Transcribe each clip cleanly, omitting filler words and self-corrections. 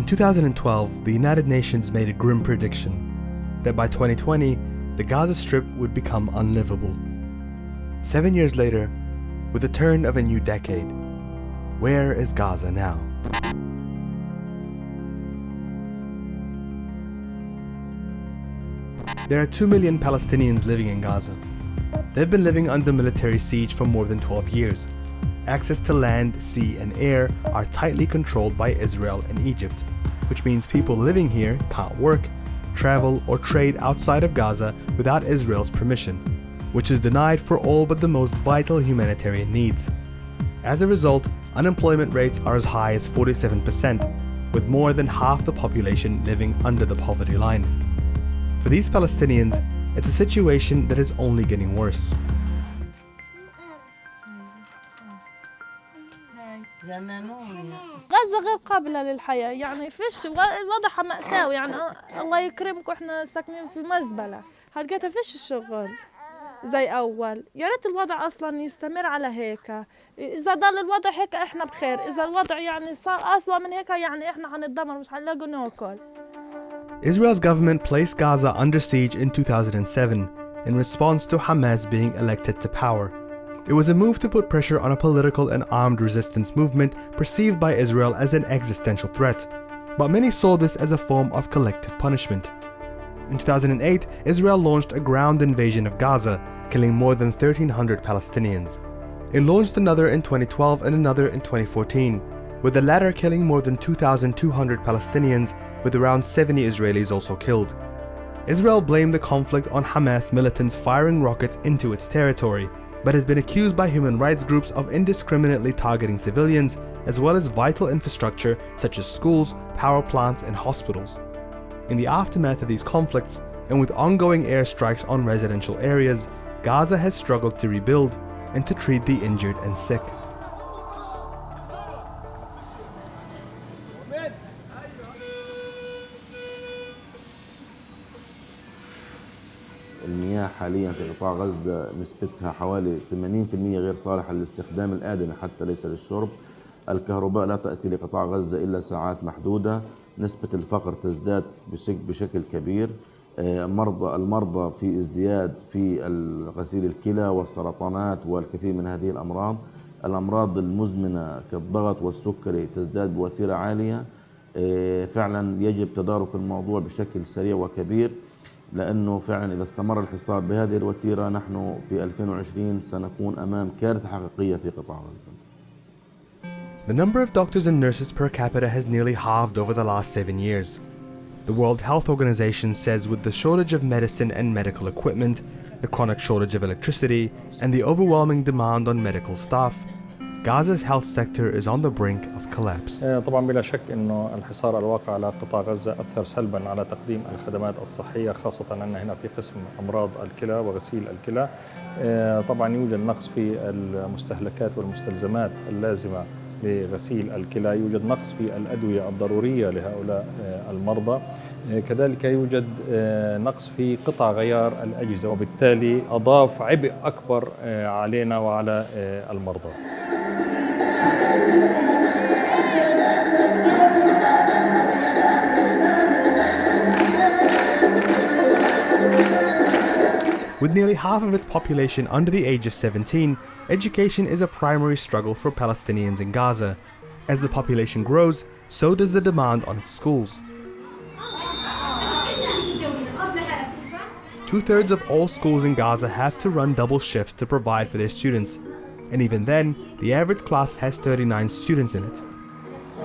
2012, the United Nations made a grim prediction that by 2020, the Gaza Strip would become unlivable. 7 years later, with the turn of a new decade, where is Gaza now? There are 2 million Palestinians living in Gaza. They've been living under military siege for more than 12 years. Access to land, sea, and air are tightly controlled by Israel and Egypt, which means people living here can't work, travel, or trade outside of Gaza without Israel's permission, which is denied for all but the most vital humanitarian needs. As a result, unemployment rates are as high as 47%, with more than half the population living under the poverty line. For these Palestinians, it's a situation that is only getting worse. غزة غير قابلة للحياة، يعني فيش وضعها مأساوي، يعني الله يكرمكم احنا ساكنين في مزبلة، هلقيتها فيش الشغل زي أول. يا ريت الوضع أصلا يستمر على هيك، إذا ضل الوضع هيك احنا بخير، إذا الوضع يعني صار أسوأ من هيك يعني احنا هنتدمر مش هنلاقوا ناكل. Israel's government placed Gaza under siege in 2007 in response to Hamas being elected to power. It was a move to put pressure on a political and armed resistance movement perceived by Israel as an existential threat, but many saw this as a form of collective punishment. In 2008, Israel launched a ground invasion of Gaza, killing more than 1,300 Palestinians. It launched another in 2012 and another in 2014, with the latter killing more than 2,200 Palestinians, with around 70 Israelis also killed. Israel blamed the conflict on Hamas militants firing rockets into its territory, but has been accused by human rights groups of indiscriminately targeting civilians, as well as vital infrastructure such as schools, power plants, and hospitals. In the aftermath of these conflicts, and with ongoing airstrikes on residential areas, Gaza has struggled to rebuild and to treat the injured and sick. المياه حاليا في قطاع غزة نسبتها حوالي 80% غير صالحة للاستخدام الآدمي حتى ليس للشرب. الكهرباء لا تأتي لقطاع غزة إلا ساعات محدودة. نسبة الفقر تزداد بشكل كبير. المرضى في ازدياد في غسيل الكلى والسرطانات والكثير من هذه الأمراض. الأمراض المزمنة كالضغط والسكري تزداد بوتيرة عالية. فعلا يجب تدارك الموضوع بشكل سريع وكبير، لأنه فعلا إذا استمر الحصار بهذه الوتيرة نحن في 2020 سنكون أمام كارثة حقيقية في قطاع غزة. The number of doctors and nurses per capita has nearly halved over the last 7 years. The World Health Organization says with the shortage of medicine and medical equipment, the chronic shortage of electricity, and the overwhelming demand on medical staff, Gaza's health sector is on the brink of collapse. طبعا بلا شك انه الحصار الواقع على قطاع غزة اثر سلبا على تقديم الخدمات الصحية، خاصة ان هنا في قسم امراض الكلى وغسيل الكلى. طبعا يوجد نقص في المستهلكات والمستلزمات اللازمة لغسيل الكلى، يوجد نقص في الأدوية الضرورية لهؤلاء المرضى، كذلك يوجد نقص في قطع غيار الأجهزة، وبالتالي أضاف عبء أكبر علينا وعلى المرضى. With nearly half of its population under the age of 17, education is a primary struggle for Palestinians in Gaza. As the population grows, so does the demand on its schools. 2/3 of all schools in Gaza have to run double shifts to provide for their students. And even then, the average class has 39 students in it.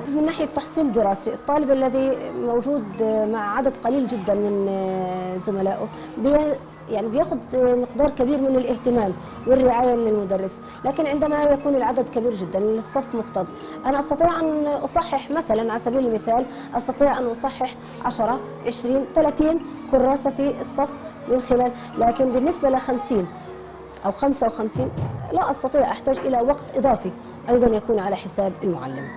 من ناحية تحصيل دراسي، الطالب الذي موجود مع عدد قليل جدا من زملائه يعني بياخذ مقدار كبير من الاهتمام والرعاية من المدرس، لكن عندما يكون العدد كبير جدا الصف مكتظ، أنا أستطيع أن أصحح مثلا على سبيل المثال أستطيع أن أصحح 10 20 30 كراسة في الصف من خلال، لكن بالنسبة ل 50 أو 55 لا أستطيع، أحتاج إلى وقت إضافي أيضا يكون على حساب المعلم.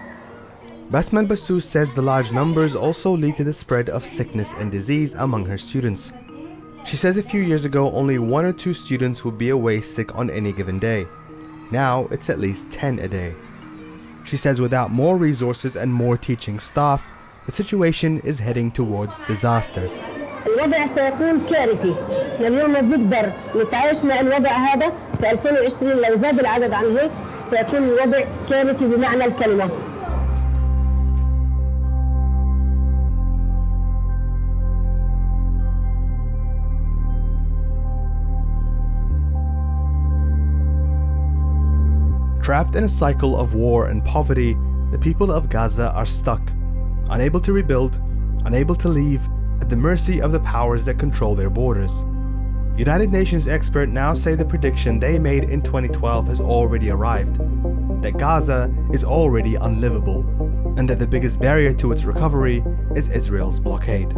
Basma Bassous says the large numbers also lead to the spread of sickness and disease among her students. She says a few years ago only 1 or 2 students would be away sick on any given day. Now it's at least 10 a day. She says without more resources and more teaching staff, the situation is heading towards disaster. الوضع سيكون كارثي. احنا اليوم ما بنقدر نتعايش مع الوضع هذا في 2020 لو زاد العدد عن هيك سيكون الوضع كارثي بمعنى الكلمة. Trapped in a cycle of war and poverty, the people of Gaza are stuck, unable to rebuild, unable to leave, at the mercy of the powers that control their borders. United Nations experts now say the prediction they made in 2012 has already arrived, that Gaza is already unlivable, and that the biggest barrier to its recovery is Israel's blockade.